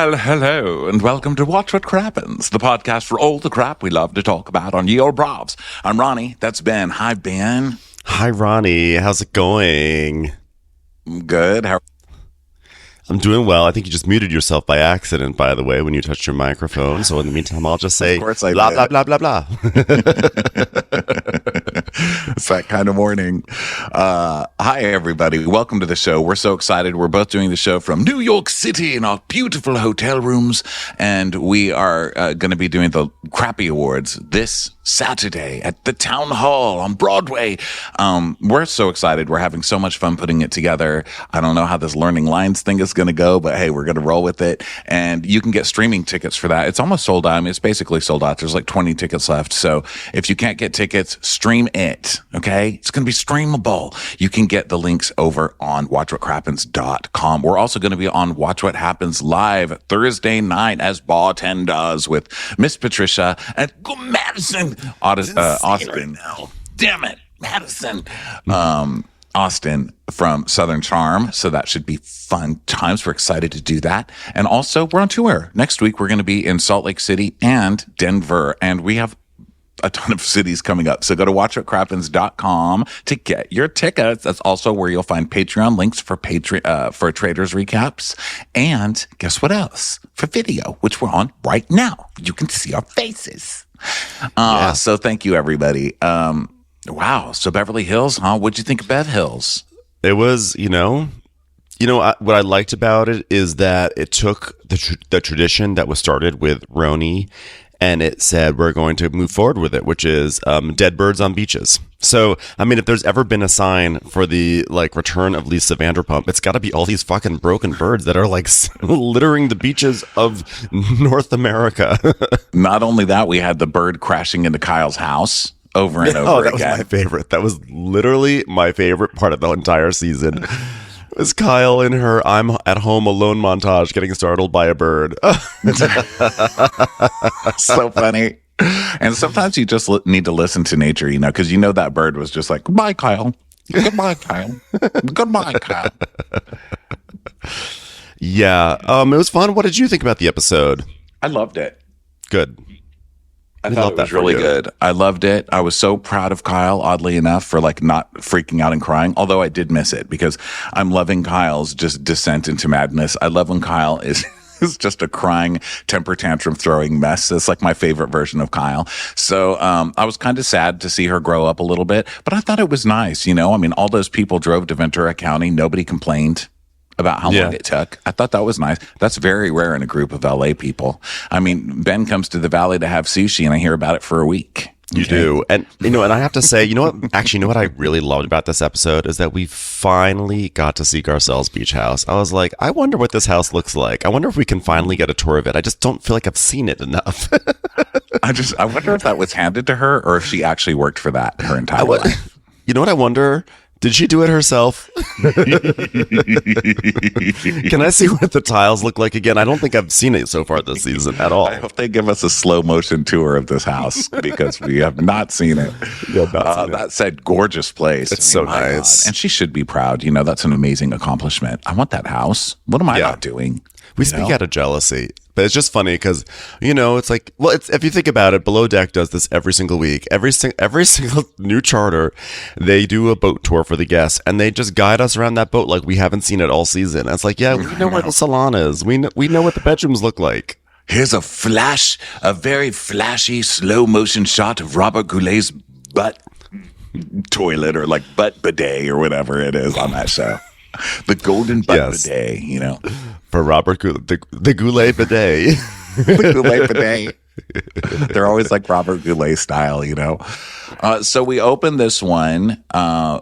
Well, hello, and welcome to Watch What Crappens, the podcast for all the crap we love to talk about on Ye Olde RHOBH. I'm Ronnie. That's Ben. Hi, Ben. Hi, Ronnie. How's it going? Good. I'm doing well. I think you just muted yourself by accident, by the way, when you touched your microphone. So in the meantime, I'll just say blah, blah, blah, blah, blah. It's that kind of morning. Hi, everybody. Welcome to the show. We're so excited. We're both doing the show from New York City in our beautiful hotel rooms. And we are going to be doing the Crappy Awards this Saturday at the Town Hall on Broadway. We're so excited. We're having so much fun putting it together. I don't know how this Learning Lines thing is going to go, but hey, we're going to roll with it. And you can get streaming tickets for that. It's almost sold out. I mean, it's basically sold out. There's like 20 tickets left. So if you can't get tickets, stream it. Okay. It's going to be streamable. You can get the links over on watchwhatcrappens.com. We're also going to be on Watch What Happens Live Thursday night as Bartend does with Miss Patricia and Madison. Austin. Right, damn it, Madison. Austin from Southern Charm. So that should be fun times. We're excited to do that. And also, we're on tour. Next week, we're going to be in Salt Lake City and Denver. And we have a ton of cities coming up. So go to watchwhatcrappens.com to get your tickets. That's also where you'll find Patreon links for for traders recaps. And guess what else? For video, which we're on right now. You can see our faces. So thank you, everybody. Wow. So Beverly Hills, huh? What'd you think of Bev Hills? It was, what I liked about it is that it took the tradition that was started with Roni, and it said we're going to move forward with it, which is dead birds on beaches. So, I mean, if there's ever been a sign for the return of Lisa Vanderpump, it's got to be all these fucking broken birds that are littering the beaches of North America. Not only that, we had the bird crashing into Kyle's house over and over again. Was my favorite. That was literally my favorite part of the entire season. It was Kyle in her "I'm at home alone" montage getting startled by a bird. So funny. And sometimes you just need to listen to nature, because that bird was just like, "Goodbye, Kyle. Goodbye, Kyle. Goodbye, Kyle." Yeah. It was fun. What did you think about the episode? I loved it. Good. I thought it was really good. I loved it. I was so proud of Kyle, oddly enough, for not freaking out and crying. Although I did miss it because I'm loving Kyle's just descent into madness. I love when Kyle is just a crying, temper tantrum throwing mess. It's like my favorite version of Kyle. So I was kind of sad to see her grow up a little bit, but I thought it was nice. I mean, all those people drove to Ventura County. Nobody complained about how long it took. I thought that was nice. That's very rare in a group of LA people. I mean, Ben comes to the Valley to have sushi and I hear about it for a week. You do. And, and I have to say, what I really loved about this episode is that we finally got to see Garcelle's beach house. I was like, I wonder what this house looks like. I wonder if we can finally get a tour of it. I just don't feel like I've seen it enough. I wonder if that was handed to her or if she actually worked for that her entire life. You know what I wonder? Did she do it herself? Can I see what the tiles look like again? I don't think I've seen it so far this season at all. I hope they give us a slow motion tour of this house because we have not seen it. That said, gorgeous place. It's so nice. God. And she should be proud. That's an amazing accomplishment. I want that house. What am I not doing? We speak out of jealousy. But it's just funny because, it's like, if you think about it, Below Deck does this every single week. Every single new charter, they do a boat tour for the guests, and they just guide us around that boat like we haven't seen it all season. And it's like, yeah, we know where the salon is. We know what the bedrooms look like. Here's a very flashy, slow motion shot of Robert Goulet's butt toilet or butt bidet or whatever it is on that show. The golden butt bidet, For Robert Goulet, the Goulet bidet. The Goulet bidet. They're always like Robert Goulet style, So we open this one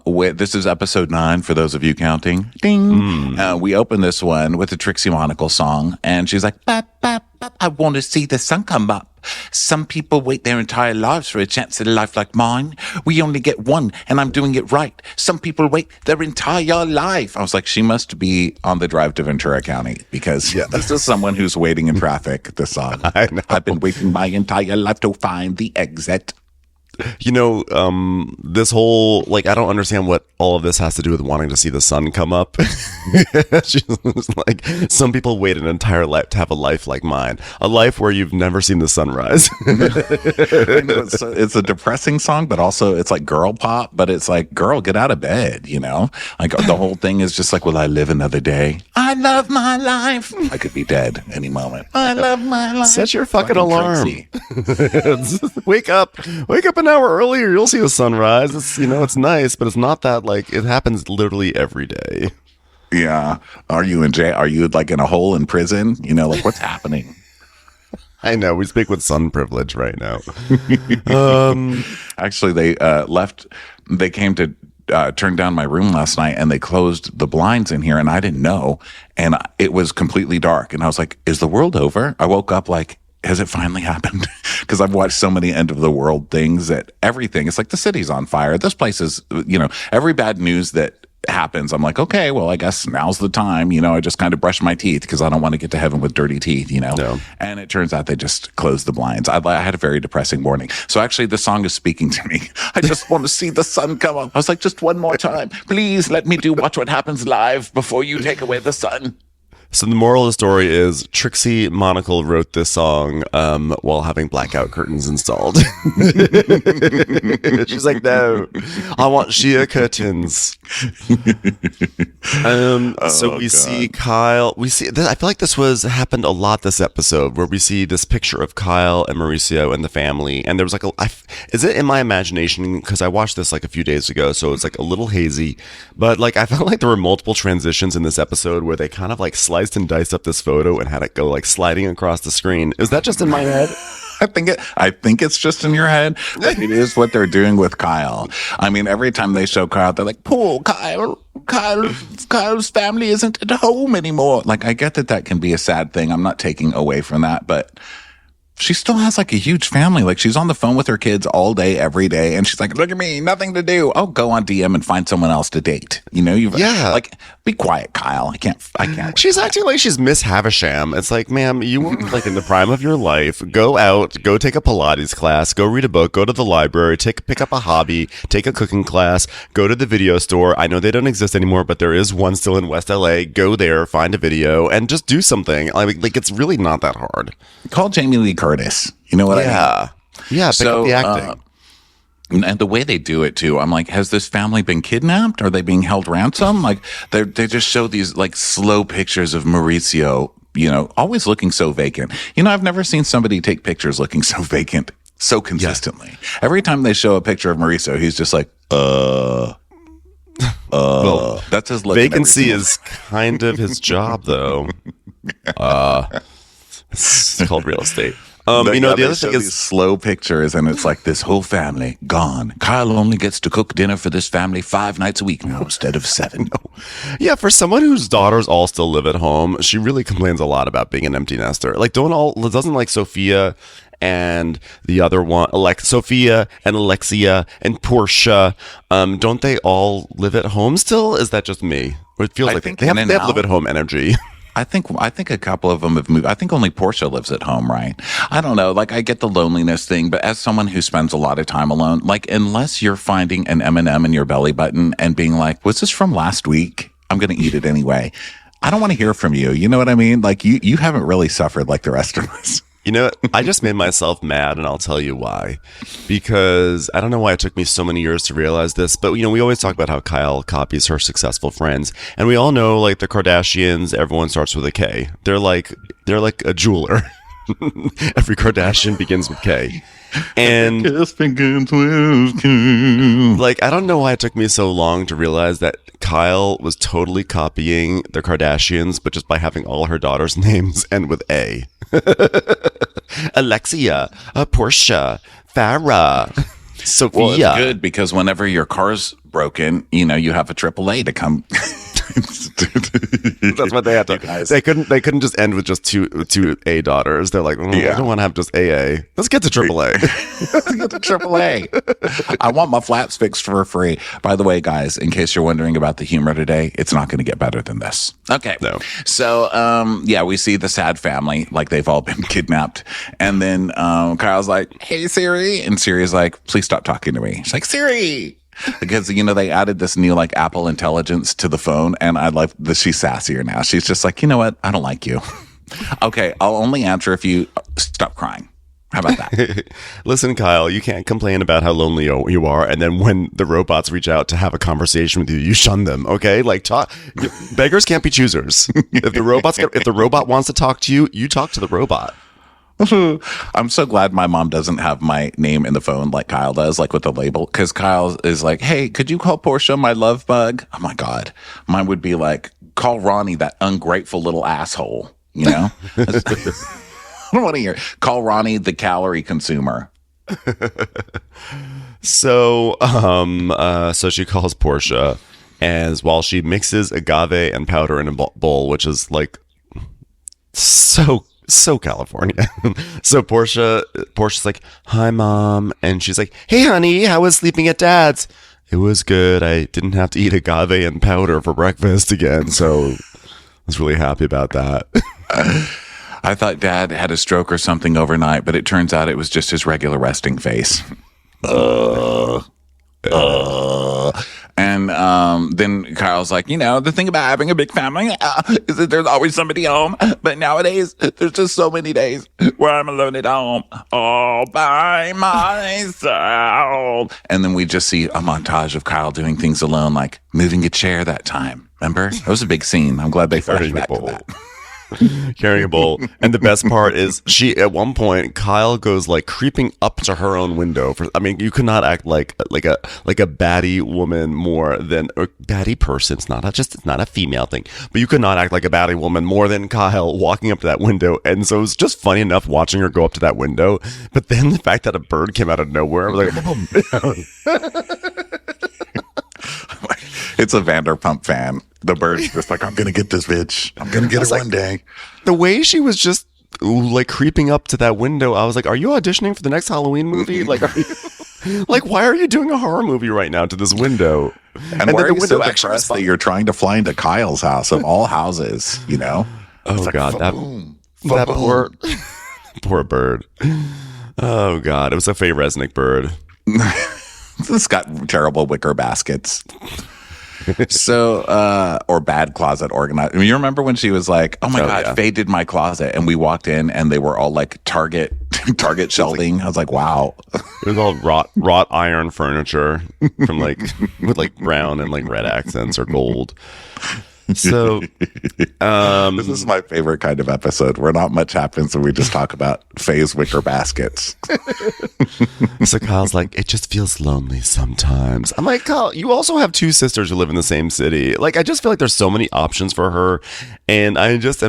with, this is episode 9 for those of you counting. Ding. We open this one with the Trixie Monocle song, and she's like, bop, bop, bop, I want to see the sun come up. Some people wait their entire lives for a chance at a life like mine. We only get one, and I'm doing it right. Some people wait their entire life. I was like, she must be on the drive to Ventura County because this is someone who's waiting in traffic, this song. I know. I've been waiting my entire life to find the exit. this whole, like, I don't understand what all of this has to do with wanting to see the sun come up. She's like, some people wait an entire life to have a life like mine, a life where you've never seen the sunrise. I know, it's a depressing song, but also it's like girl pop, but it's like, girl, get out of bed, Like the whole thing is just like, will I live another day? I love my life. I could be dead any moment. I love my life. Set your fucking alarm. Wake up an hour earlier. You'll see the sunrise. It's nice, but it's not that, like, it happens literally every day. Yeah. Are you in jail? Are you like in a hole in prison? Like what's happening? I know. We speak with sun privilege right now. Actually, they came to turn down my room last night, and they closed the blinds in here, and I didn't know. And it was completely dark. And I was like, is the world over? I woke up like, has it finally happened? Because I've watched so many end of the world things that everything, it's like the city's on fire. This place is, every bad news that happens, I'm like, okay, well, I guess now's the time. I just kind of brush my teeth because I don't want to get to heaven with dirty teeth, No. And it turns out they just closed the blinds. I had a very depressing morning. So actually the song is speaking to me. I just want to see the sun come up. I was like, just one more time. Please let me do Watch What Happens Live before you take away the sun. So the moral of the story is Trixie Monocle wrote this song while having blackout curtains installed. She's like, no, I want sheer curtains. So we see Kyle. I feel like this happened a lot this episode, where we see this picture of Kyle and Mauricio and the family. And there was like is it in my imagination? Because I watched this like a few days ago, so it's like a little hazy. But like I felt like there were multiple transitions in this episode where they kind of like sliced and diced up this photo and had it go like sliding across the screen. Is that just in my head? I think it's just in your head. But it is what they're doing with Kyle. I mean, every time they show Kyle, they're like, poor Kyle. Kyle's family isn't at home anymore. Like, I get that can be a sad thing. I'm not taking away from that, but she still has like a huge family. Like, she's on the phone with her kids all day, every day. And she's like, look at me, nothing to do. Oh, go on DM and find someone else to date. Like, be quiet, Kyle. I can't. She's acting like she's Miss Havisham. It's like, ma'am, you were like in the prime of your life. Go out, go take a Pilates class, go read a book, go to the library, pick up a hobby, take a cooking class, go to the video store. I know they don't exist anymore, but there is one still in West LA. Go there, find a video, and just do something. Like it's really not that hard. Call Jamie Lee Curtis. You know what I mean? Yeah, pick up the acting. And the way they do it too, I'm like, has this family been kidnapped? Are they being held ransom? Like they just show these like slow pictures of Mauricio, always looking so vacant. I've never seen somebody take pictures looking so vacant so consistently. Yeah. Every time they show a picture of Mauricio, he's just like, well, that's his look. Vacancy is kind of his job, though. It's called real estate. The other thing is slow pictures, and it's like this whole family gone. Kyle only gets to cook dinner for this family 5 nights a week now instead of 7. Yeah, for someone whose daughters all still live at home, she really complains a lot about being an empty nester. Like, doesn't like Sophia and the other one, Sophia and Alexia and Portia, don't they all live at home still? Is that just me? Or it feels like they have live at home energy. I think a couple of them have moved. I think only Portia lives at home, right? I don't know. Like, I get the loneliness thing, but as someone who spends a lot of time alone, like, unless you're finding an M&M in your belly button and being like, was this from last week? I'm going to eat it anyway. I don't want to hear from you. You know what I mean? Like, you haven't really suffered like the rest of us. I just made myself mad, and I'll tell you why. Because I don't know why it took me so many years to realize this, but we always talk about how Kyle copies her successful friends, and we all know, like, the Kardashians, everyone starts with a K. They're like a jeweler. Every Kardashian begins with K. And like, I don't know why it took me so long to realize that Kyle was totally copying the Kardashians, but just by having all her daughters' names end with A. Alexia, Portia, Farrah, Sophia. Well, it's good because whenever your car's broken, you have a AAA to come That's what they had to. They couldn't just end with just two A daughters. They're like, I don't want to have just AA. Let's get to AAA. Let's get to AAA. I want my flaps fixed for free. By the way, guys, in case you're wondering about the humor today, it's not going to get better than this. Okay. No. So, we see the sad family, like they've all been kidnapped. And then Kyle's like, hey, Siri. And Siri's like, please stop talking to me. She's like, Siri. Because, they added this new, like, Apple Intelligence to the phone. And I love that she's sassier now. She's just like, you know what? I don't like you. Okay, I'll only answer if you stop crying. How about that? Listen, Kyle, you can't complain about how lonely you are, and then when the robots reach out to have a conversation with you, you shun them. Okay, like beggars can't be choosers. If the robot wants to talk to you, you talk to the robot. I'm so glad my mom doesn't have my name in the phone like Kyle does, like with the label, because Kyle is like, hey, could you call Portia my love bug? Oh my God. Mine would be like, call Ronnie that ungrateful little asshole, I don't want to hear. Call Ronnie the calorie consumer. So she calls Portia, and while she mixes agave and powder in a bowl, which is like so California. So Portia's like, hi, Mom. And she's like, hey, honey, how was sleeping at Dad's? It was good. I didn't have to eat agave and powder for breakfast again. So I was really happy about that. I thought Dad had a stroke or something overnight, but it turns out it was just his regular resting face. And then Kyle's like, the thing about having a big family is that there's always somebody home. But nowadays, there's just so many days where I'm alone at home all by myself. And then we just see a montage of Kyle doing things alone, like moving a chair that time. Remember? That was a big scene. I'm glad they flashed back to that. Carrying a bowl. And the best part is at one point Kyle goes like creeping up to her own window. You could not act like a baddie woman more than or baddie person. It's not a female thing, but you could not act like a baddie woman more than Kyle walking up to that window. And so it was just funny enough watching her go up to that window. But then the fact that a bird came out of nowhere, I was like, it's a Vanderpump fan. The bird's just like, I'm going to get this bitch. I'm going to get it one day. The way she was just like creeping up to that window, I was like, are you auditioning for the next Halloween movie? Like, why are you doing a horror movie right now to this window? And why are you so depressed that you're trying to fly into Kyle's house of all houses, Oh, like, God. That poor bird. Oh, God. It was a Faye Resnick bird. This got terrible wicker baskets. So, or bad closet organized. You remember when she was like, oh my God, yeah. Faye did my closet. And we walked in and they were all like Target shelving. I was like, wow. It was all wrought iron furniture from with brown and red accents or gold. So, this is my favorite kind of episode where not much happens and we just talk about Faye's wicker baskets. So Kyle's like, it just feels lonely sometimes. I'm like, Kyle, you also have two sisters who live in the same city. Like, I just feel like there's so many options for her, and I just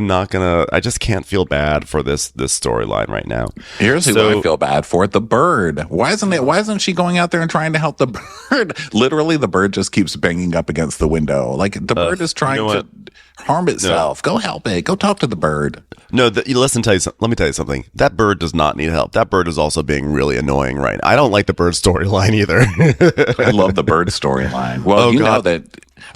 can't feel bad for this storyline right now. Here's who I feel bad for: the bird. Why isn't she going out there and trying to help the bird? Literally, the bird just keeps banging up against the window. Like the bird is trying to harm itself. No. Go help it. Go talk to the bird. No, let me tell you something. That bird does not need help. That bird is also being really annoying right now. I don't like the bird storyline either. I love the bird storyline. Well, know that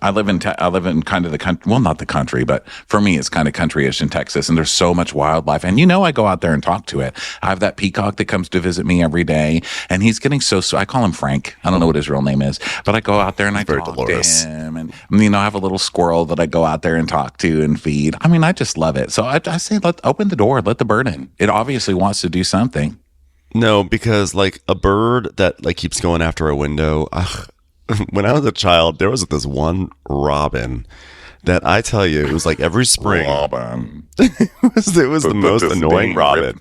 I live in kind of the country. Well, not the country, but for me, it's kind of country-ish in Texas, and there's so much wildlife. And I go out there and talk to it. I have that peacock that comes to visit me every day, and he's getting so. I call him Frank. I don't know what his real name is, but I go out there and I talk to him, and I have a little squirrel that I go out there and talk to and feed. I just love it. So I say, let's open the door, let the bird in. It obviously wants to do something. No, because like a bird that like keeps going after a window. When I was a child, there was this one robin that I tell you, it was like every spring. Robin. it was the most annoying robin.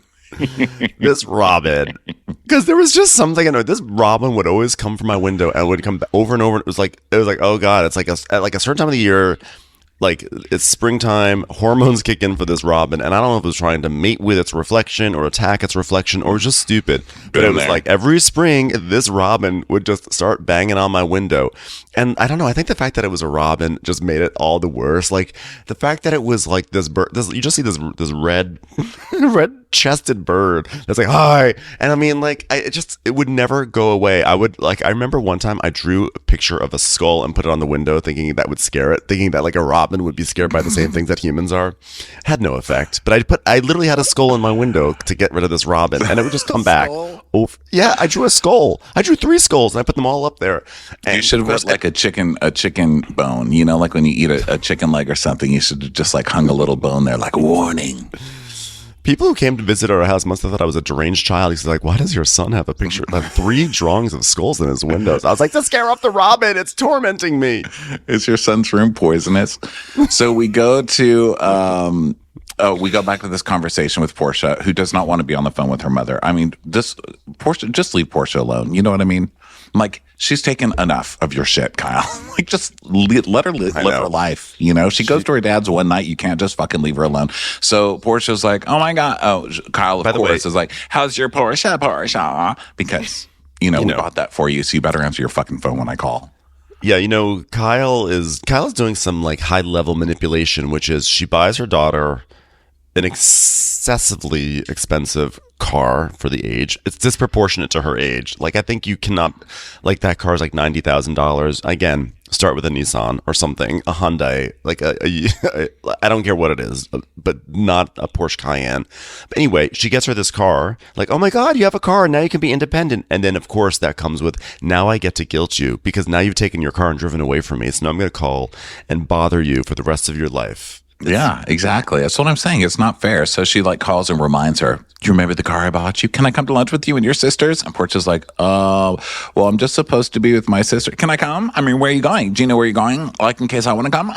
This robin. Because there was just something annoying. This robin would always come from my window and would come over and over. It was like, oh God, it's like at a certain time of the year, like it's springtime, hormones kick in for this robin, and I don't know if it was trying to mate with its reflection or attack its reflection or just stupid. But it was like every spring, this robin would just start banging on my window. And I don't know, I think the fact that it was a robin just made it all the worse. Like the fact that it was like this bird, you just see this red chested bird that's like, hi. And I mean, like, it would never go away. I remember one time I drew a picture of a skull and put it on the window thinking that would scare it, thinking that like a robin would be scared by the same things that humans are. Had no effect. But I literally had a skull in my window to get rid of this robin, and it would just come back. Yeah, I drew a skull. I drew 3 skulls and I put them all up there. And you should have put like a chicken bone, like when you eat a chicken leg or something, you should have just like hung a little bone there, like warning. People who came to visit our house must have thought I was a deranged child. He's like, why does your son have a picture, like 3 drawings of skulls in his windows? I was like, to scare off the robin. It's tormenting me. Is your son's room poisonous? So we go to, we go back to this conversation with Portia, who does not want to be on the phone with her mother. I mean, Portia, just leave Portia alone. You know what I mean? Like, she's taken enough of your shit, Kyle. Like, just let her live her life. She goes to her dad's one night. You can't just fucking leave her alone. So Portia's like, oh my God. Oh, Kyle, of course, is like, how's your Portia? Because, we bought that for you. So you better answer your fucking phone when I call. Yeah, Kyle's doing some like high level manipulation, which is she buys her daughter an excessively expensive car for the age. It's disproportionate to her age. Like, I think you cannot, like, that car is like $90,000. Again, start with a Nissan or something, a Hyundai, like I don't care what it is, but not a Porsche Cayenne. But anyway, she gets her this car, like, oh my God, you have a car, now you can be independent. And then, of course, that comes with, now I get to guilt you because now you've taken your car and driven away from me. So now I'm going to call and bother you for the rest of your life. Yeah, exactly. That's what I'm saying. It's not fair. So she like calls and reminds her, do you remember the car I bought you? Can I come to lunch with you and your sisters? And Portia's like, well, I'm just supposed to be with my sister. Can I come? I mean, where are you going? Do you know where you're going? Like, in case I want to come?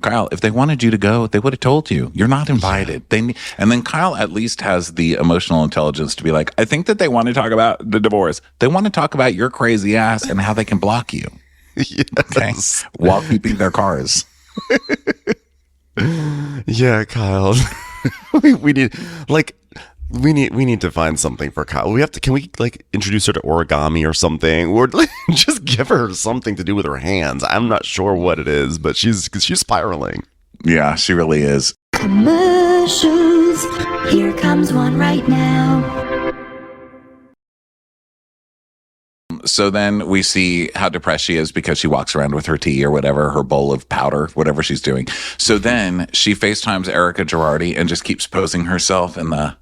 Kyle, if they wanted you to go, they would have told you. You're not invited. And then Kyle at least has the emotional intelligence to be like, I think that they want to talk about the divorce. They want to talk about your crazy ass and how they can block you. Yes. Okay? While keeping their cars. Yeah, Kyle. we need to find something for Kyle. Can we like introduce her to origami or something, or like, just give her something to do with her hands? I'm not sure what it is, but she's spiraling. Yeah, she really is. Commercials. Here comes one right now. So then we see how depressed she is because she walks around with her tea or whatever, her bowl of powder, whatever she's doing. So then she FaceTimes Erica Girardi and just keeps posing herself in the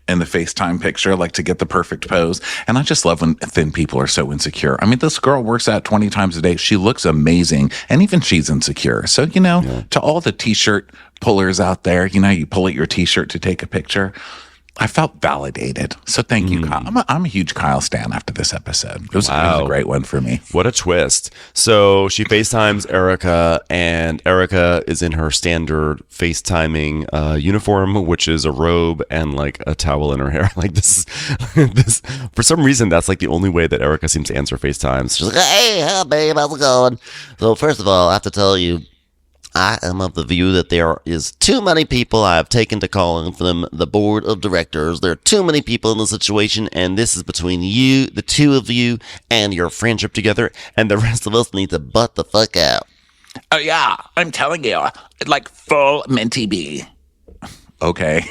FaceTime picture, like to get the perfect pose. And I just love when thin people are so insecure. I mean, this girl works out 20 times a day. She looks amazing. And even she's insecure. So, to all the t-shirt pullers out there, you pull at your t-shirt to take a picture. I felt validated. So thank you, Kyle. I'm a huge Kyle stan after this episode. It was a great one for me. What a twist. So she FaceTimes Erica, and Erica is in her standard FaceTiming uniform, which is a robe and like a towel in her hair. Like this, for some reason, that's like the only way that Erica seems to answer FaceTimes. She's like, hey, babe, how's it going? So first of all, I have to tell you, I am of the view that there is too many people I have taken to calling from the board of directors. There are too many people in the situation, and this is between you, the two of you, and your friendship together, and the rest of us need to butt the fuck out. Oh, yeah, I'm telling you, like full Minty B. Okay.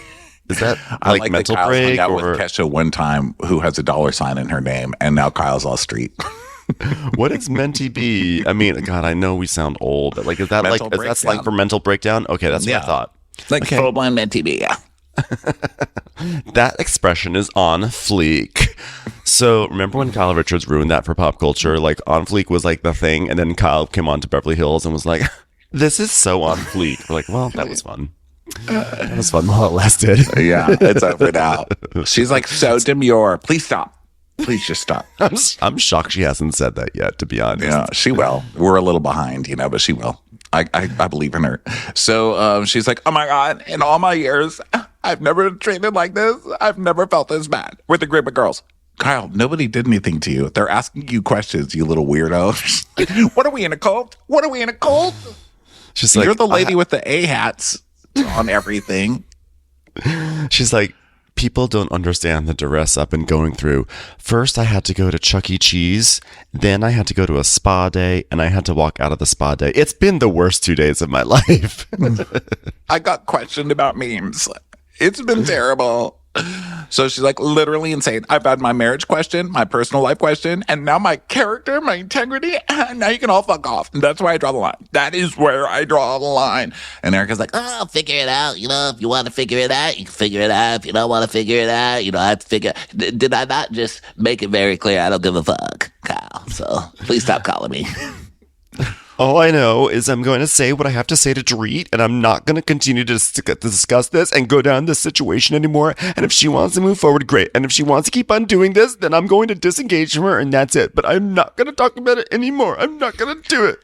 Is that like, like mental that Kyle's break? Hung out with Kesha one time, who has a $sign in her name, and now Kyle's all street. What is Menti B? I mean, God, I know we sound old, but like, is that slang for mental breakdown? Okay, that's what I thought. Like full-blown Menti B, yeah. That expression is on fleek. So remember when Kyle Richards ruined that for pop culture? Like, on fleek was like the thing, and then Kyle came on to Beverly Hills and was like, this is so on fleek. We're like, well, that was fun. That was fun while it lasted. Yeah, it's over now. She's like, so demure. Please stop. Please just stop. I'm shocked she hasn't said that yet, to be honest. Yeah, she will. We're a little behind, but she will. I believe in her. So she's like, oh my God, in all my years, I've never been treated like this. I've never felt this bad with a group of girls. Kyle, nobody did anything to you. They're asking you questions, you little weirdo. What are we in a cult? What are we in a cult? She's like, you're the lady with the A hats on everything. She's like, people don't understand the duress I've been going through. First, I had to go to Chuck E. Cheese. Then I had to go to a spa day, and I had to walk out of the spa day. It's been the worst 2 days of my life. I got questioned about memes. It's been terrible. So she's like literally insane. I've had my marriage question, my personal life question, and now my character, my integrity. Now you can all fuck off. And that's where I draw the line. That is where I draw the line. And Erica's like, Oh, figure it out. You know, if you want to figure it out, you can figure it out. If you don't want to figure it out, you don't have to figure. Did I not just make it very clear? I don't give a fuck, Kyle. So please stop calling me. All I know is I'm going to say what I have to say to Dorit, and I'm not going to continue to discuss this and go down this situation anymore. And if she wants to move forward, great. And if she wants to keep on doing this, then I'm going to disengage from her, and that's it. But I'm not going to talk about it anymore. I'm not going to do it.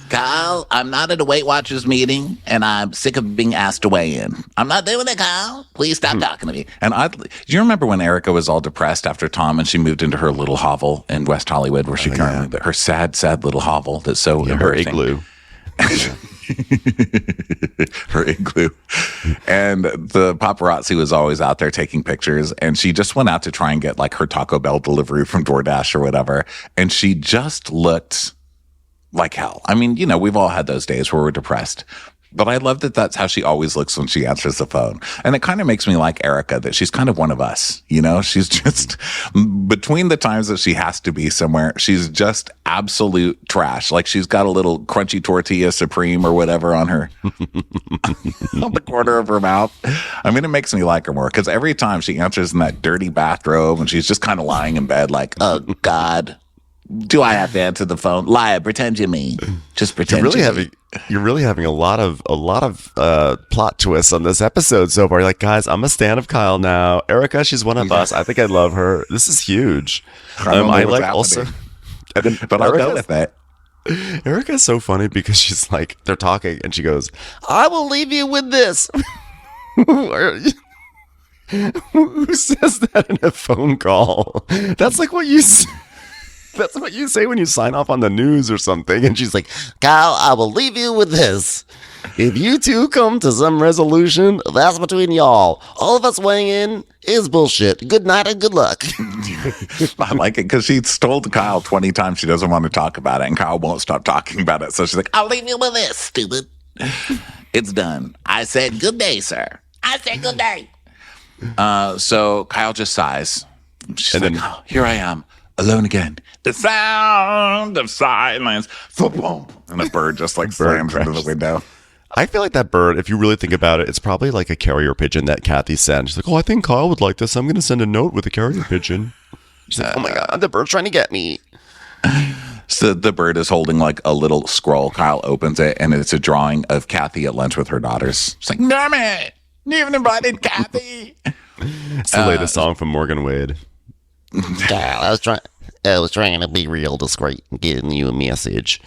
Kyle, I'm not at a Weight Watchers meeting, and I'm sick of being asked to weigh in. I'm not doing it, Kyle. Please stop talking to me. and do you remember when Erica was all depressed after Tom and she moved into her little hovel in West Hollywood where she currently, her sad little hovel that's so Her embarrassing. igloo. Her igloo. And the paparazzi was always out there taking pictures. And she just went out to try and get like her Taco Bell delivery from DoorDash or whatever. And she just looked like hell. I mean, you know, we've all had those days where we're depressed. But I love that that's how she always looks when she answers the phone. And it kind of makes me like Erica, that she's kind of one of us. You know, she's just, between the times that she has to be somewhere, she's just absolute trash. Like she's got a little crunchy tortilla supreme or whatever on her, on the corner of her mouth. I mean, it makes me like her more because every time she answers in that dirty bathrobe and she's just kind of lying in bed like, Oh, God. Do I have to answer the phone? Lie, pretend you're me. Just pretend You're really having a lot of plot twists on this episode so far. You're like, guys, I'm a stan of Kyle now. Erica, she's one of us. I think I love her. This is huge. I like also, and then, but I'll go with that. Erica's so funny because she's like, they're talking and she goes, I will leave you with this. Who says that in a phone call? That's like what you say. That's what you say when you sign off on the news or something. And she's like, Kyle, I will leave you with this. if you two come to some resolution, that's between y'all. All of us weighing in is bullshit. Good night and good luck. I like it because she told Kyle 20 times she doesn't want to talk about it, and Kyle won't stop talking about it. So she's like, I'll leave you with this, stupid. It's done. I said good day, sir. I said good day. So Kyle just sighs. She's And like, then- oh, here I am, alone again. The sound of silence. Boom. And a bird just like slams into the window. I feel like that bird, if you really think about it, it's probably like a carrier pigeon that Kathy sent. She's like, oh, I think Kyle would like this. I'm going to send a note with a carrier pigeon. She's like, oh my God, the bird's trying to get me. So the bird is holding like a little scroll. Kyle opens it, and it's a drawing of Kathy at lunch with her daughters. She's like, damn it, you haven't invited Kathy. It's the latest song from Morgan Wade. Kyle, I was trying to be real discreet and getting you a message.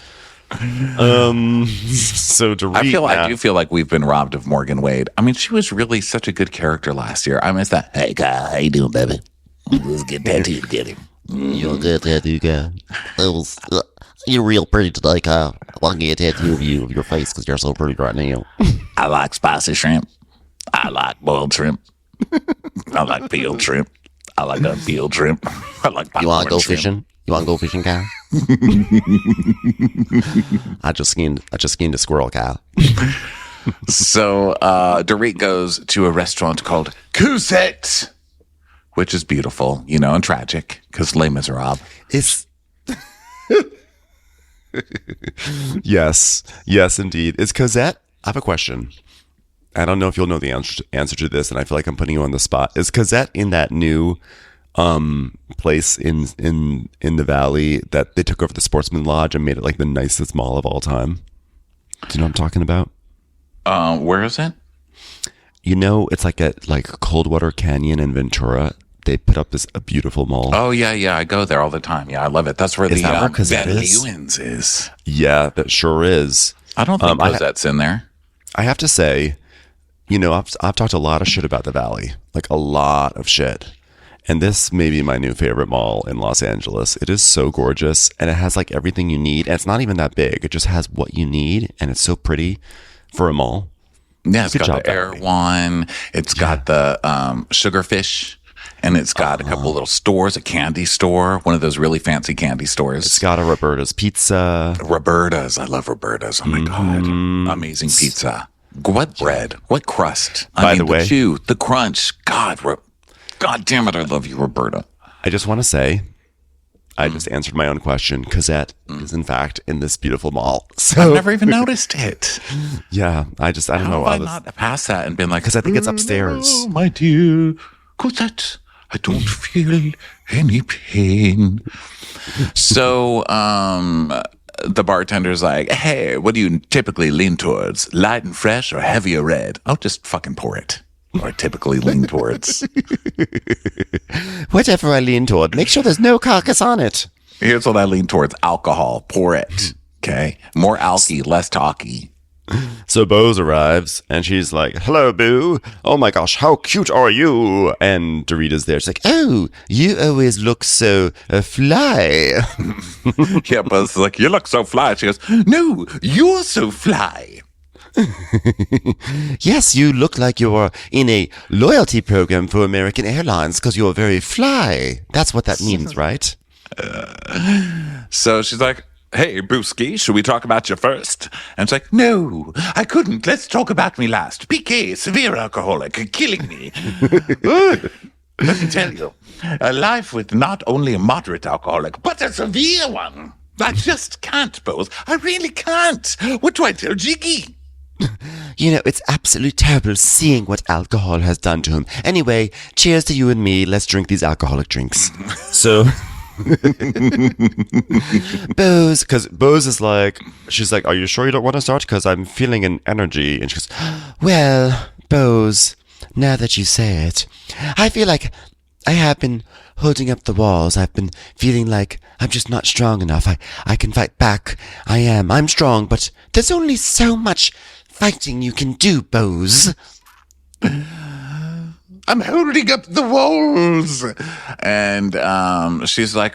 So to read I do feel like we've been robbed of Morgan Wade. I mean, she was really such a good character last year. I miss that. Hey, Kyle, how you doing, baby? Let's get tattooed together. You're a good tattoo guy. You're real pretty today, Kyle. I want to get a tattoo of your face because you're so pretty right now. I like spicy shrimp. I like boiled shrimp. I like peeled shrimp. I like unpeeled shrimp. I like You want to go shrimp. fishing? You want to go fishing, Kyle? I just skinned a squirrel, Kyle. So Dorit goes to a restaurant called Cousette, which is beautiful, you know, and tragic because Les Miserables. It's yes, indeed. Is Cosette? I have a question. I don't know if you'll know the answer to this, and I feel like I'm putting you on the spot. Is Cosette in that new place in the valley that they took over the Sportsman Lodge and made it like the nicest mall of all time? Do you know what I'm talking about? Where is it? You know, it's like at Coldwater Canyon in Ventura. They put up a beautiful mall. Oh yeah, I go there all the time. Yeah, I love it. That's where Is the that where Cosette Van is? Leeuwen's is. Yeah, that sure is. I don't think Cosette's in there. I have to say, you know, I've talked a lot of shit about the Valley, like a lot of shit. And this may be my new favorite mall in Los Angeles. It is so gorgeous, and it has like everything you need. And it's not even that big. It just has what you need, and it's so pretty for a mall. Yeah, it's Good got job, the Air Valerie. One. It's got the Sugarfish, and it's got a couple little stores, a candy store, one of those really fancy candy stores. It's got a Roberta's Pizza. Roberta's. I love Roberta's. Oh my God. Amazing pizza. What bread? What crust? By the way- the chew, the crunch. God damn it. I love you, Roberta. I just want to say, I just answered my own question. Cosette is in fact in this beautiful mall. So I've never even noticed it. yeah, I don't How know. have I not passed that and been like, Because I think it's upstairs. Oh, my dear Cosette, I don't feel any pain. So, the bartender's like, hey, what do you typically lean towards? Light and fresh or heavy or red? Oh, just fucking pour it. Or I typically lean towards. Whatever I lean toward, make sure there's no carcass on it. Here's what I lean towards. Alcohol. Pour it. Okay? More alky, less talky. So Bose arrives, and she's like, hello, Boo. Oh my gosh, how cute are you? And Dorita's there. She's like, oh, you always look so fly. Yeah, Buzz is like, you look so fly. She goes, no, you're so fly. Yes, you look like you're in a loyalty program for American Airlines because you're very fly. That's what that means, right? So she's like, hey, Brewski, should we talk about you first? And it's like, no, I couldn't. Let's talk about me last. PK, severe alcoholic, killing me. Let me tell you, a life with not only a moderate alcoholic, but a severe one. I just can't, Bose. I really can't. What do I tell Jiggy? You know, it's absolutely terrible seeing what alcohol has done to him. Anyway, cheers to you and me. Let's drink these alcoholic drinks. So, Bose, because Bose is like, she's like, are you sure you don't want to start? Because I'm feeling an energy. And she goes, well, Bose, now that you say it, I feel like I have been holding up the walls. I've been feeling like I'm just not strong enough. I can fight back. I'm strong, but there's only so much fighting you can do, Bose. I'm holding up the walls. And she's like,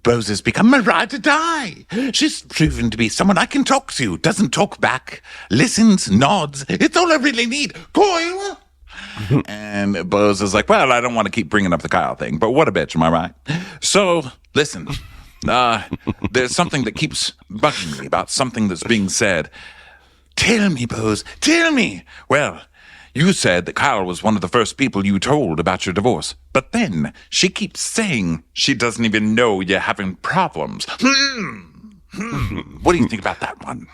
Bose has become my ride to die. She's proven to be someone I can talk to. Doesn't talk back. Listens, nods. It's all I really need. Coil. And Bose is like, well, I don't want to keep bringing up the Kyle thing, but what a bitch, am I right? So, listen, there's something that keeps bugging me about something that's being said. Tell me, Bose, tell me. Well, you said that Kyle was one of the first people you told about your divorce, but then she keeps saying she doesn't even know you're having problems. What do you think about that one?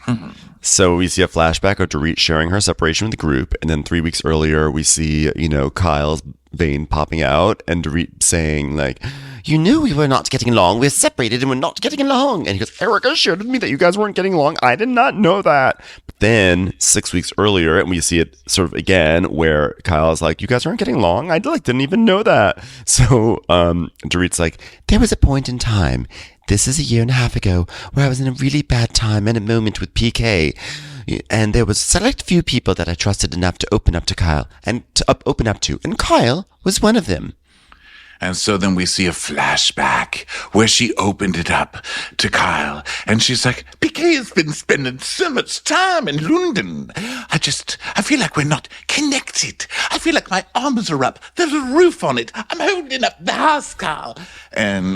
So we see a flashback of Dorit sharing her separation with the group, and then 3 weeks earlier we see, Kyle's vein popping out, and Dorit saying like, you knew we were not getting along. We're separated and we're not getting along. And he goes, Erica shared with me that you guys weren't getting along. I did not know that. But then 6 weeks earlier, and we see it sort of again where Kyle's like, you guys aren't getting along. I didn't even know that. So Dorit's like, there was a point in time, this is a year and a half ago, where I was in a really bad time and a moment with PK. And there was select few people that I trusted enough to open up to Kyle and open up to. And Kyle was one of them. And so then we see a flashback where she opened it up to Kyle. And she's like, PK has been spending so much time in London. I feel like we're not connected. I feel like my arms are up. There's a roof on it. I'm holding up the house, Kyle. And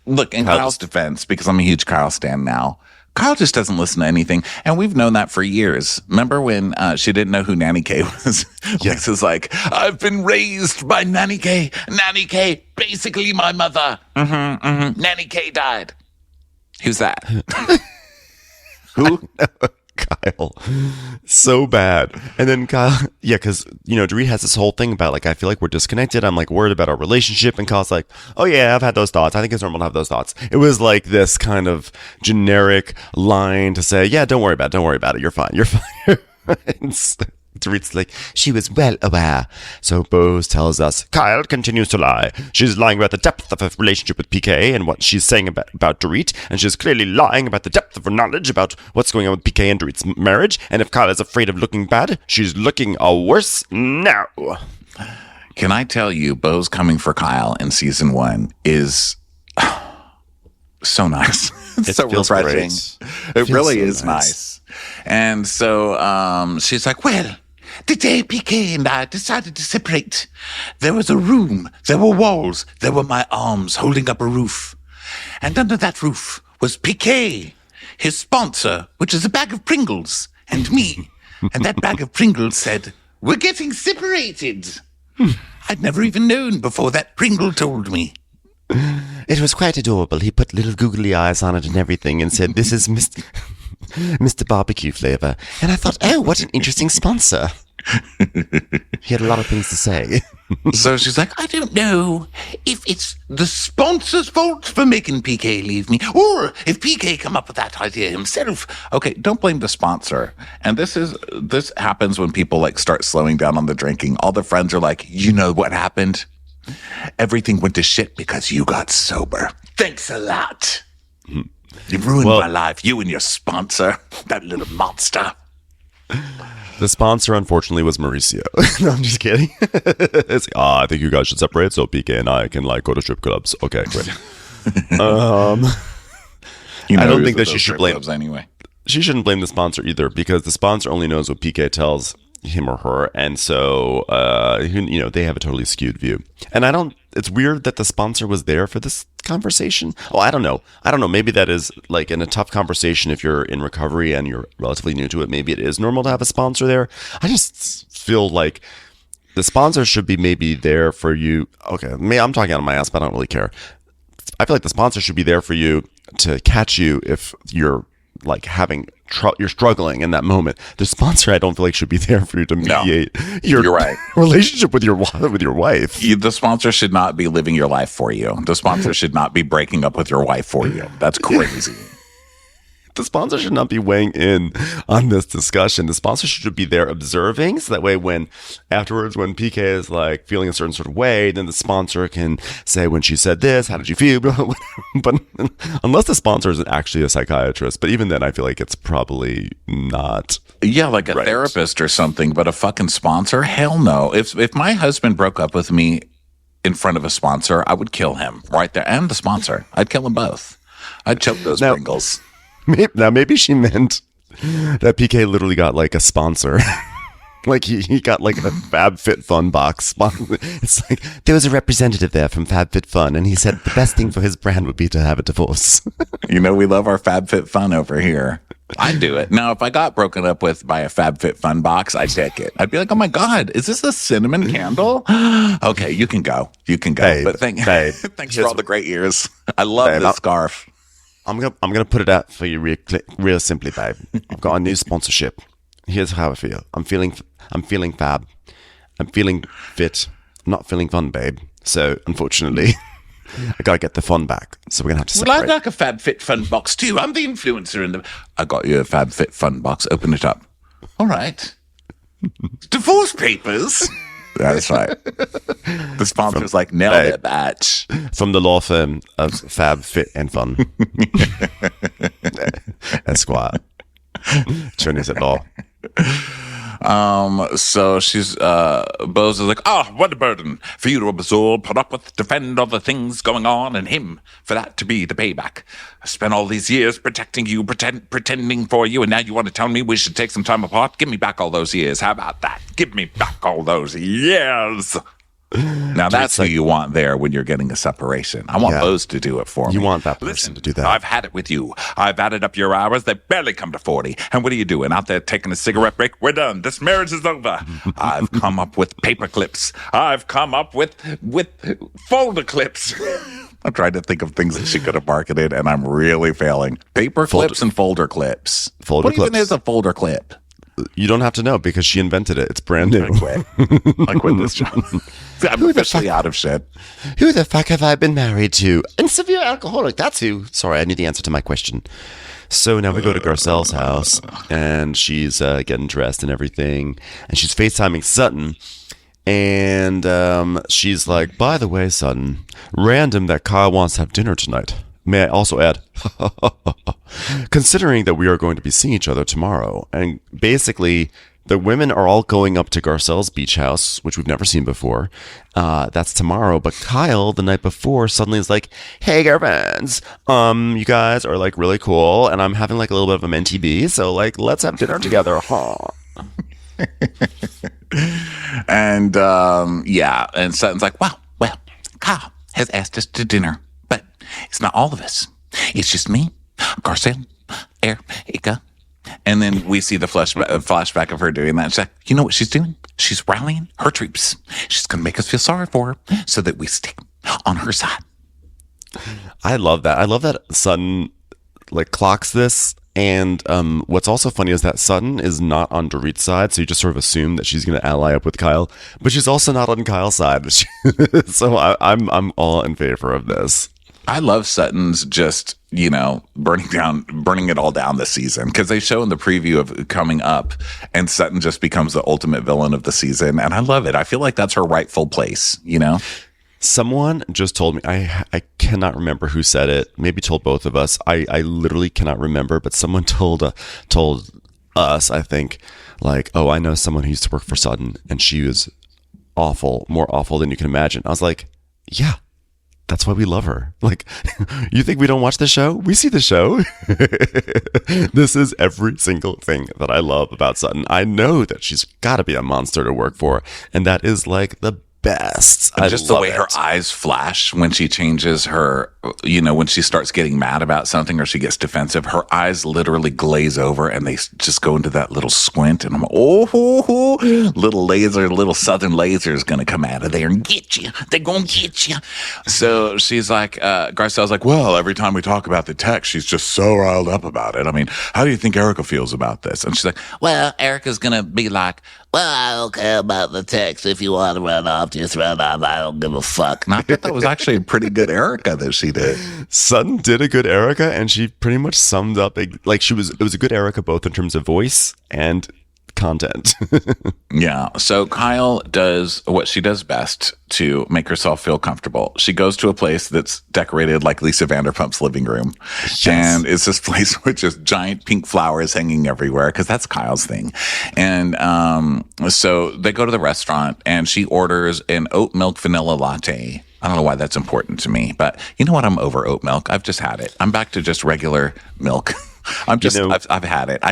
look, in Kyle's defense, because I'm a huge Kyle stan now, Kyle just doesn't listen to anything. And we've known that for years. Remember when she didn't know who Nanny K was? Lex is like, I've been raised by Nanny K. Nanny K, basically my mother. Nanny K died. Who's that? Who? Kyle. So bad. And then Kyle, yeah, because, Dorit has this whole thing about, like, I feel like we're disconnected. I'm, like, worried about our relationship. And Kyle's like, oh, yeah, I've had those thoughts. I think it's normal to have those thoughts. It was, like, this kind of generic line to say, yeah, don't worry about it. Don't worry about it. You're fine. You're fine. Dorit's like, she was well aware. So Bose tells us, Kyle continues to lie. She's lying about the depth of her relationship with PK and what she's saying about Dorit, and she's clearly lying about the depth of her knowledge about what's going on with PK and Dorit's marriage, and if Kyle is afraid of looking bad, she's looking worse now. Can I tell you, Bo's coming for Kyle in season 1 is so nice. It's so refreshing. It really is nice. And so she's like, well, the day PK and I decided to separate, there was a room, there were walls, there were my arms holding up a roof. And under that roof was PK, his sponsor, which is a bag of Pringles, and me. And that bag of Pringles said, we're getting separated. I'd never even known before that Pringle told me. It was quite adorable. He put little googly eyes on it and everything and said, this is Mr. Barbecue flavor. And I thought, oh, what an interesting sponsor. He had a lot of things to say. So she's like, I don't know if it's the sponsor's fault for making PK leave me, or if PK come up with that idea himself. Okay, don't blame the sponsor. And this happens when people like start slowing down on the drinking. All the friends are like, you know what happened? Everything went to shit because you got sober. Thanks a lot. You ruined my life, you and your sponsor, that little monster. The sponsor, unfortunately, was Mauricio. No, I'm just kidding. It's like, I think you guys should separate so PK and I can like go to strip clubs. Okay, great. I don't think that she should blame anyway. She shouldn't blame the sponsor either, because the sponsor only knows what PK tells him or her, and so they have a totally skewed view. And it's weird that the sponsor was there for this conversation. I don't know, maybe that is like in a tough conversation if you're in recovery and you're relatively new to it, maybe it is normal to have a sponsor there. I just feel like the sponsor should be maybe there for you. Okay, I'm talking out of my ass, but I don't really care. I feel like the sponsor should be there for you to catch you if you're like you're struggling in that moment. The sponsor, I don't feel like, should be there for you to mediate your relationship with your wife. The sponsor should not be living your life for you. The sponsor should not be breaking up with your wife for you. That's crazy. The sponsor should not be weighing in on this discussion. The sponsor should be there observing, so that way when PK is like feeling a certain sort of way, then the sponsor can say, when she said this, how did you feel? But unless the sponsor isn't actually a psychiatrist, but even then I feel like it's probably not. Yeah, like a therapist or something, but a fucking sponsor? Hell no. If my husband broke up with me in front of a sponsor, I would kill him right there. And the sponsor. I'd kill them both. I'd choke those Pringles. Now, maybe she meant that PK literally got like a sponsor. Like he got like a FabFitFun box. It's like there was a representative there from FabFitFun, and he said the best thing for his brand would be to have a divorce. We love our FabFitFun over here. I'd do it. Now, if I got broken up with by a FabFitFun box, I'd take it. I'd be like, oh my God, is this a cinnamon candle? Okay, you can go. Babe, but thanks for all the great years. I love this scarf. I'm gonna put it out for you real simply, babe. I've got a new sponsorship. Here's how I feel. I'm feeling fab. I'm feeling fit. I'm not feeling fun, babe. So unfortunately, I gotta get the fun back. So we're gonna have to separate. Well, I'd like a FabFitFun box too. I'm the influencer in the. I got you a FabFitFun box. Open it up. All right. Divorce papers. That's right. The sponsor's like, nailed it, batch. From the law firm of Fab, Fit, and Fun. Esquire. Attorneys at law. So she's, Bose is like, what a burden for you to absorb, put up with, defend all the things going on, and him for that to be the payback. I spent all these years protecting you, pretending for you, and now you want to tell me we should take some time apart? Give me back all those years. How about that? Give me back all those years. Now that's who you want there when you're getting a separation. I want Bose to do it for me. You want that person to do that. I've had it with you. I've added up your hours. They barely come to 40. And what are you doing? Out there taking a cigarette break? We're done. This marriage is over. I've come up with paper clips. I've come up with folder clips. I'm trying to think of things that she could have marketed, and I'm really failing. Paper clips and folder clips. What even is a folder clip? You don't have to know because she invented it. It's brand new. I quit this job. I'm officially out of shit. Who the fuck have I been married to? And severe alcoholic. That's who. Sorry, I knew the answer to my question. So now we go to Garcelle's house, and she's getting dressed and everything, and she's FaceTiming Sutton, and she's like, by the way, Sutton, random that Kyle wants to have dinner tonight. May I also add, considering that we are going to be seeing each other tomorrow, and basically the women are all going up to Garcelle's beach house, which we've never seen before. That's tomorrow. But Kyle, the night before, suddenly is like, "Hey, girlfriends, you guys are like really cool, and I'm having like a little bit of a mentee bee, so like let's have dinner together." Huh. And and Sutton's like, well, Kyle has asked us to dinner, but it's not all of us. It's just me, Garcelle, Erica. And then we see the flashback of her doing that. She's like, you know what she's doing? She's rallying her troops. She's going to make us feel sorry for her so that we stick on her side. I love that. I love that Sutton like clocks this. And what's also funny is that Sutton is not on Dorit's side, so you just sort of assume that she's going to ally up with Kyle, but she's also not on Kyle's side. So I'm all in favor of this. I love Sutton's just, burning it all down this season, because they show in the preview of coming up, and Sutton just becomes the ultimate villain of the season, and I love it. I feel like that's her rightful place, Someone just told me, I cannot remember who said it, maybe told both of us. I literally cannot remember, but someone told us, I think, like, oh, I know someone who used to work for Sutton, and she was awful, more awful than you can imagine. I was like, yeah, that's why we love her. Like, you think we don't watch the show? We see the show. This is every single thing that I love about Sutton. I know that she's got to be a monster to work for, and that is like the best. Just the way her eyes flash when she changes her, when she starts getting mad about something or she gets defensive, her eyes literally glaze over and they just go into that little squint, and I'm little southern laser is going to come out of there and get you. They're going to get you. So she's like, Garcelle's like, well, every time we talk about the text, she's just so riled up about it. I mean, how do you think Erica feels about this? And she's like, well, Erica's going to be like, well, I don't care about the text. If you want to run off, just run off. I don't give a fuck. And I thought that was actually a pretty good Erica that she did. Sutton did a good Erica, and she pretty much summed up, it was a good Erica both in terms of voice and content. Yeah. So Kyle does what she does best to make herself feel comfortable. She goes to a place that's decorated like Lisa Vanderpump's living room. Yes. And it's this place with just giant pink flowers hanging everywhere, because that's Kyle's thing. And so they go to the restaurant, and she orders an oat milk vanilla latte. I don't know why that's important to me, but you know what? I'm over oat milk. I've just had it. I'm back to just regular milk. I've had it.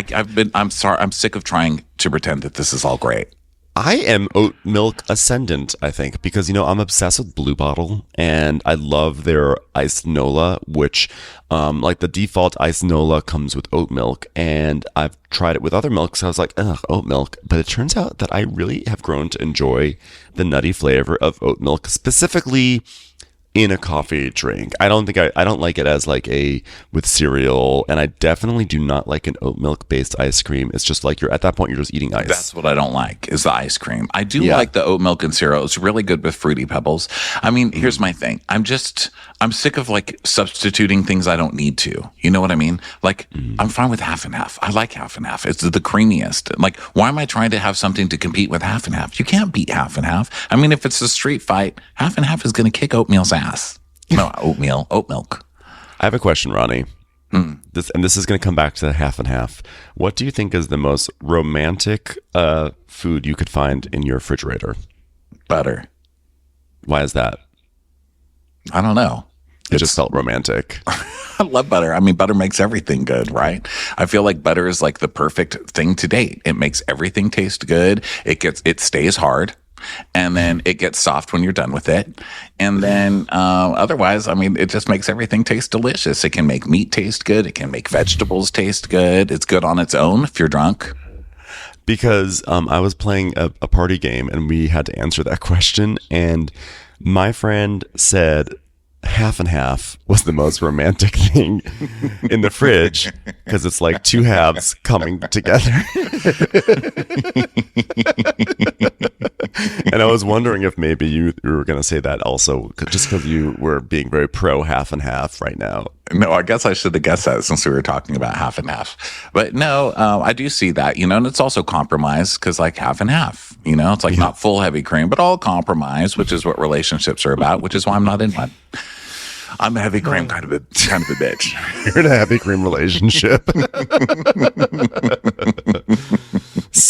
I'm sorry. I'm sick of trying to pretend that this is all great. I am oat milk ascendant, I think, because, I'm obsessed with Blue Bottle, and I love their iced Nola, which, like the default iced Nola comes with oat milk, and I've tried it with other milks. I was like, ugh, oat milk. But it turns out that I really have grown to enjoy the nutty flavor of oat milk, specifically in a coffee drink. I don't like it as like with cereal, and I definitely do not like an oat milk based ice cream. It's just like at that point you're just eating ice. That's what I don't like, is the ice cream. I do like the oat milk and cereal. It's really good with Fruity Pebbles. I mean, here's my thing. I'm sick of like substituting things I don't need to. You know what I mean? Like, I'm fine with half and half. I like half and half. It's the creamiest. Like, why am I trying to have something to compete with half and half? You can't beat half and half. I mean, if it's a street fight, half and half is going to kick oatmeal's ass. No, oat milk. I have a question, Ronnie. This is going to come back to the half and half. What do you think is the most romantic food you could find in your refrigerator? Butter. Why is that? I don't know. It just felt romantic. I love butter. I mean, butter makes everything good, right? I feel like butter is like the perfect thing to date. It makes everything taste good. It stays hard. And then it gets soft when you're done with it. And then otherwise, I mean, it just makes everything taste delicious. It can make meat taste good. It can make vegetables taste good. It's good on its own if you're drunk. Because I was playing a party game, and we had to answer that question. And my friend said half and half was the most romantic thing in the fridge, because it's like two halves coming together. And I was wondering if maybe you were going to say that also, just because you were being very pro half and half right now. No, I guess I should have guessed that since we were talking about half and half. But no, I do see that, and it's also compromise, because like half and half, it's like not full heavy cream, but all compromise, which is what relationships are about, which is why I'm not in one. I'm a heavy cream kind of a bitch. You're in a heavy cream relationship.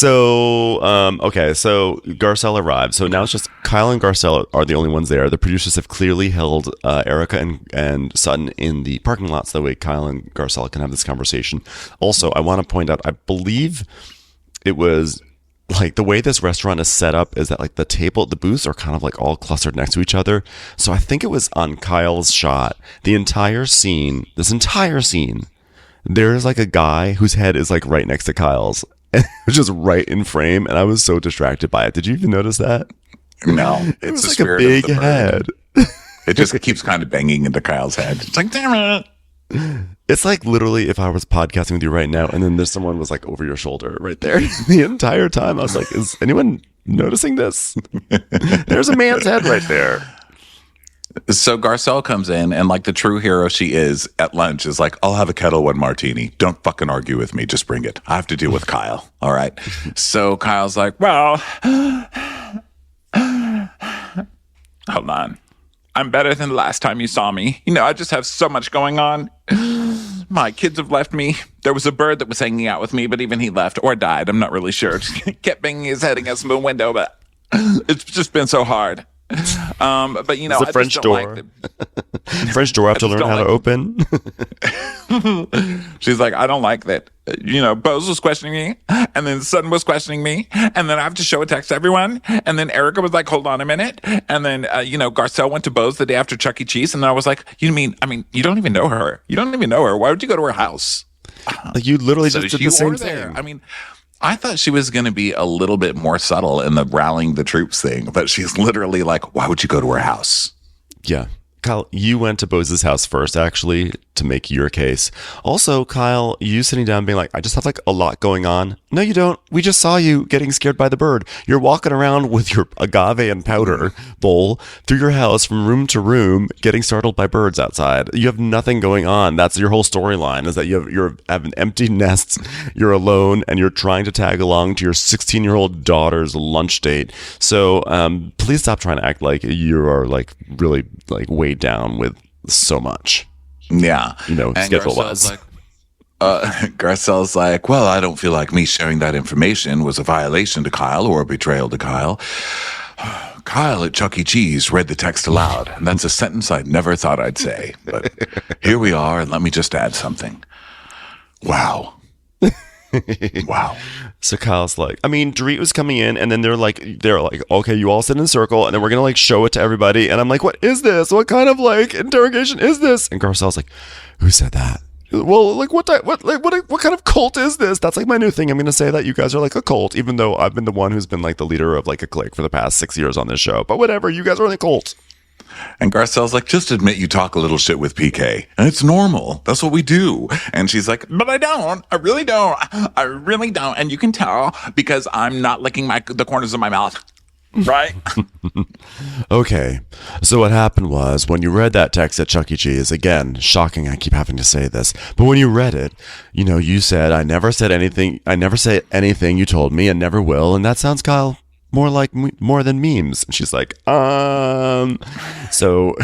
Okay, so Garcelle arrived. So now it's just Kyle and Garcelle are the only ones there. The producers have clearly held Erica and Sutton in the parking lot so that way Kyle and Garcelle can have this conversation. Also, I want to point out, I believe it was like the way this restaurant is set up is that like the booths are kind of like all clustered next to each other. So I think it was on Kyle's shot. This entire scene, there's like a guy whose head is like right next to Kyle's. It was just right in frame, and I was so distracted by it. Did you even notice that? No, it's like a big head. It just keeps kind of banging into Kyle's head. It's like, damn it. It's like literally if I was podcasting with you right now, and then there's someone was like over your shoulder right there the entire time. I was like, is anyone noticing this? There's a man's head right there. So Garcelle comes in, and like the true hero she is at lunch is like, I'll have a Kettle One martini. Don't fucking argue with me. Just bring it. I have to deal with Kyle. All right. So Kyle's like, well, hold on. I'm better than the last time you saw me. You know, I just have so much going on. My kids have left me. There was a bird that was hanging out with me, but even he left or died. I'm not really sure. Just kept banging his head against the window, but it's just been so hard. But you know, it's a French door. French door I have to learn how to open. She's like, I don't like that. You know, Bose was questioning me, and then Sutton was questioning me, and then I have to show a text to everyone, and then Erica was like, hold on a minute, and then you know, Garcelle went to Bose the day after Chuck E. Cheese, and then I was like, you don't even know her. You don't even know her. Why would you go to her house? Like you literally just did the same thing. I mean, I thought she was going to be a little bit more subtle in the rallying the troops thing, but she's literally like, why would you go to her house? Yeah. Kyle, you went to Bose's house first, actually, to make your case. Also, Kyle, you sitting down being like, I just have like a lot going on. No, you don't. We just saw you getting scared by the bird. You're walking around with your agave and powder bowl through your house from room to room, getting startled by birds outside. You have nothing going on. That's your whole storyline, is that you have an empty nest, you're alone, and you're trying to tag along to your 16-year-old daughter's lunch date. So please stop trying to act like you are like really like weighed down with so much. Yeah. You know, schedule-wise. Garcelle's like, well, I don't feel like me sharing that information was a violation to Kyle or a betrayal to Kyle. Kyle at Chuck E. Cheese read the text aloud, and that's a sentence I never thought I'd say. But here we are, and let me just add something. Wow. Wow. So Kyle's like, I mean, Dorit was coming in, and then they're like, okay, you all sit in a circle, and then we're gonna like show it to everybody. And I'm like, what is this? What kind of like interrogation is this? And Garcelle's like, who said that? Well, like what kind of cult is this? That's like my new thing. I'm gonna say that you guys are like a cult, even though I've been the one who's been like the leader of like a clique for the past 6 years on this show. But whatever, you guys are the cult. And Garcelle's like, just admit you talk a little shit with PK. And it's normal. That's what we do. And she's like, but I don't. I really don't. I really don't. And you can tell because I'm not licking the corners of my mouth. Right? Okay. So what happened was when you read that text at Chuck E. Cheese, again, shocking, I keep having to say this, but when you read it, you know, you said, I never said anything you told me and never will. And that sounds, Kyle, more than memes. And she's like, So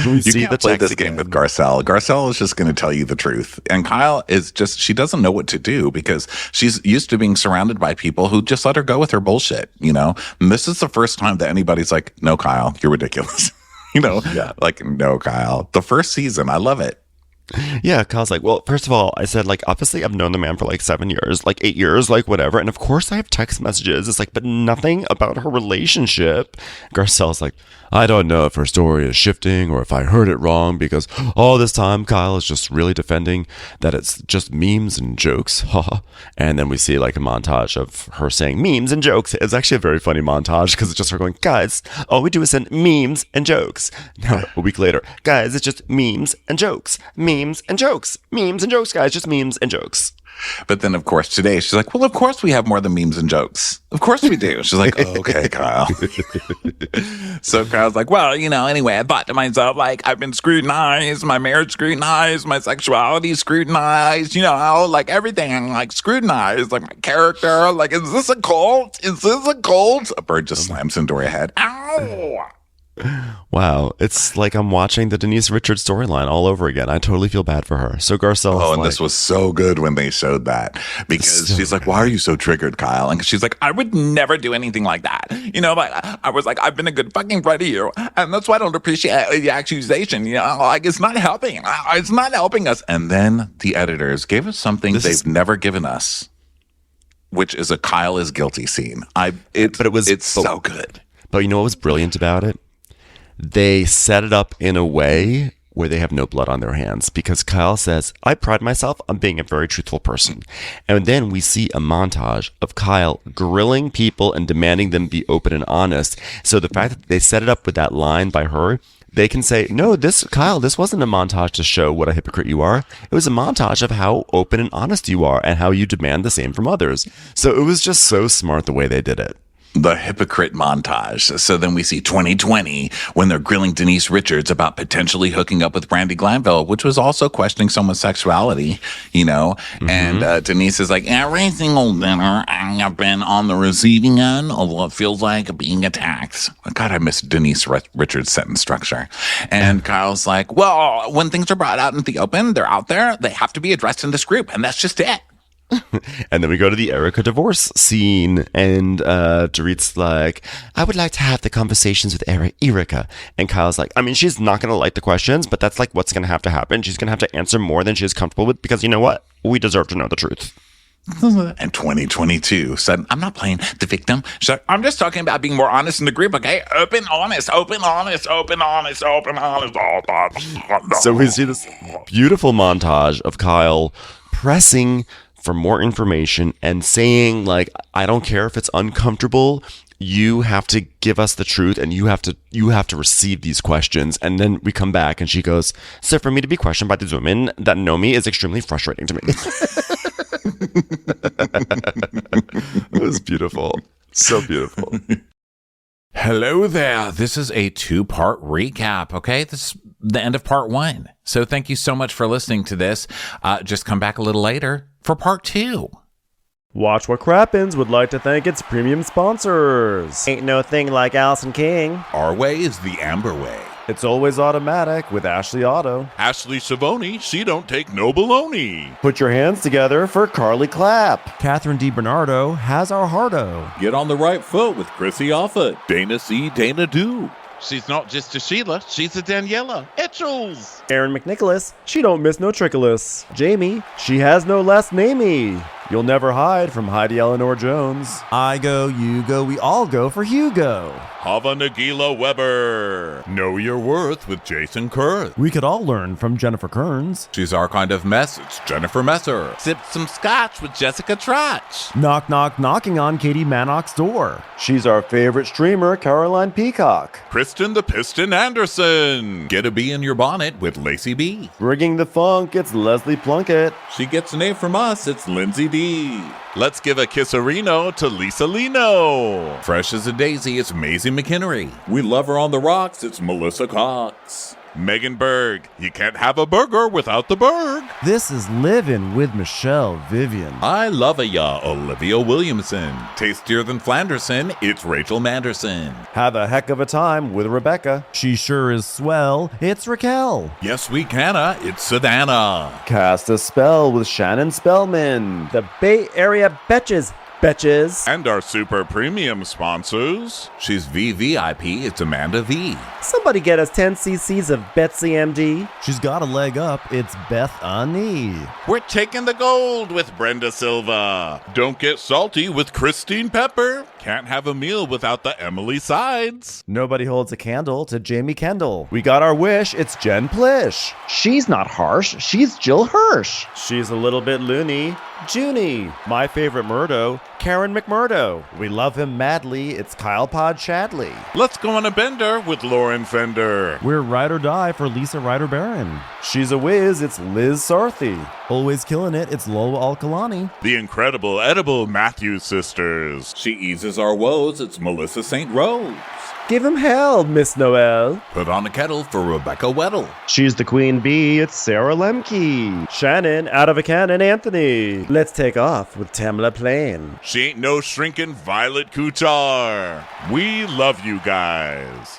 we you see can't the play text this again. game with Garcelle. Garcelle is just going to tell you the truth. And Kyle is just, she doesn't know what to do because she's used to being surrounded by people who just let her go with her bullshit, you know? And this is the first time that anybody's like, no, Kyle, you're ridiculous. You know, like, no, Kyle. The first season, I love it. Yeah, Kyle's like, well, first of all, I said, like, obviously I've known the man for like 7 years, like 8 years, like whatever. And of course I have text messages. It's like, but nothing about her relationship. Garcelle's like, I don't know if her story is shifting or if I heard it wrong because all this time Kyle is just really defending that it's just memes and jokes. And then we see like a montage of her saying memes and jokes. It's actually a very funny montage because it's just her going, guys, all we do is send memes and jokes. Now, a week later, guys, it's just memes and jokes. Memes and jokes. Memes and jokes, guys, just memes and jokes. But then, of course, today she's like, well, of course we have more than memes and jokes. Of course we do. She's like, oh, okay, Kyle. So Kyle's like, well, you know, anyway, I thought to myself, like, I've been scrutinized, my marriage scrutinized, my sexuality scrutinized, you know, like everything, like scrutinized, like my character. Like, is this a cult? Is this a cult? A bird just slams into her head. Ow! Wow. It's like I'm watching the Denise Richards storyline all over again. I totally feel bad for her. So Garcelle's Oh, and this was so good when they showed that, because she's like, why are you so triggered, Kyle? And she's like, I would never do anything like that. But I was like, I've been a good fucking friend to you. And that's why I don't appreciate the accusation. Like, it's not helping. It's not helping us. And then the editors gave us something they've never given us, which is a Kyle is guilty scene. It's so good. But you know what was brilliant about it? They set it up in a way where they have no blood on their hands, because Kyle says, I pride myself on being a very truthful person. And then we see a montage of Kyle grilling people and demanding them be open and honest. So the fact that they set it up with that line by her, they can say, no, this wasn't a montage to show what a hypocrite you are. It was a montage of how open and honest you are and how you demand the same from others. So it was just so smart the way they did it. The hypocrite montage. So then we see 2020 when they're grilling Denise Richards about potentially hooking up with Brandi Glanville, which was also questioning someone's sexuality, and Denise is like, every single dinner I have been on the receiving end of what feels like being attacked. God, I miss Denise Richards' sentence structure. And Kyle's like, well, when things are brought out into the open, they're out there, they have to be addressed in this group, and that's just it. And then we go to the Erica divorce scene, and Dorit's like, I would like to have the conversations with Erica. And Kyle's like, I mean, she's not going to like the questions, but that's like what's going to happen. She's going to have to answer more than she's comfortable with, because you know what? We deserve to know the truth. And 2022 said, I'm not playing the victim. She's like, I'm just talking about being more honest in the group, okay? Open, honest. So we see this beautiful montage of Kyle pressing for more information and saying, like, I don't care if it's uncomfortable, you have to give us the truth, and you have to receive these questions. And then we come back and she goes, so for me to be questioned by these women that know me is extremely frustrating to me. It was beautiful. So beautiful. Hello there. This is a 2-part recap, okay? This is the end of part 1. So thank you so much for listening to this. Just come back a little later for part 2. Watch what Crappens would like to thank its premium sponsors. Ain't no thing like Allison King. Our way is the Amber way. It's always automatic with Ashley Auto. Ashley Savoni, she don't take no baloney. Put your hands together for Carly Clapp. Catherine DiBernardo has our hardo. Get on the right foot with Chrissy Offutt. Dana C. Dana Do. She's not just a Sheila, she's a Daniela. Etchels. Aaron McNicholas, she don't miss no trickolas. Jamie, she has no last namey. You'll never hide from Heidi Eleanor Jones. I go, you go, we all go for Hugo. Hava Nagila Weber. Know Your Worth with Jason Kurth. We could all learn from Jennifer Kearns. She's our kind of mess. It's Jennifer Messer. Sip some scotch with Jessica Trotch. Knock, knock, knocking on Katie Manock's door. She's our favorite streamer, Caroline Peacock. Kristen the Piston Anderson. Get a bee in your bonnet with Lacey B. Bringing the funk, it's Leslie Plunkett. She gets an A from us. It's Lindsay D. Let's give a kisserino to Lisa Lino. Fresh as a daisy, it's Maisie McHenry. We love her on the rocks, it's Melissa Cox. Megan Berg, you can't have a burger without the Berg. This is Livin' with Michelle Vivian. I love ya, Olivia Williamson. Tastier than Flanderson, it's Rachel Manderson. Have a heck of a time with Rebecca. She sure is swell. It's Raquel. Yes, we canna, it's Savannah. Cast a spell with Shannon Spellman. The Bay Area Betches. And our super premium sponsors. She's VVIP, it's Amanda V. Somebody get us 10 cc's of Betsy MD. She's got a leg up. It's Beth Ani. We're taking the gold with Brenda Silva. Don't get salty with Christine Pepper. Can't have a meal without the Emily Sides. Nobody holds a candle to Jamie Kendall. We got our wish, it's Jen Plish. She's not harsh, she's Jill Hirsch. She's a little bit loony. Junie. My favorite Murdo, Karen McMurdo. We love him madly, it's Kyle Pod Shadley. Let's go on a bender with Lauren Fender. We're ride or die for Lisa Ryder Barron. She's a whiz, it's Liz Sarthy. Always killing it, it's Lola Alkalani. The incredible edible Matthews sisters. She eases our woes, it's Melissa St. Rose. Give him hell, Miss Noel. Put on a kettle for Rebecca Weddle. She's the queen bee, it's Sarah Lemke. Shannon, out of a cannon, Anthony. Let's take off with Tamla Plain. She ain't no shrinking Violet Couture. We love you guys.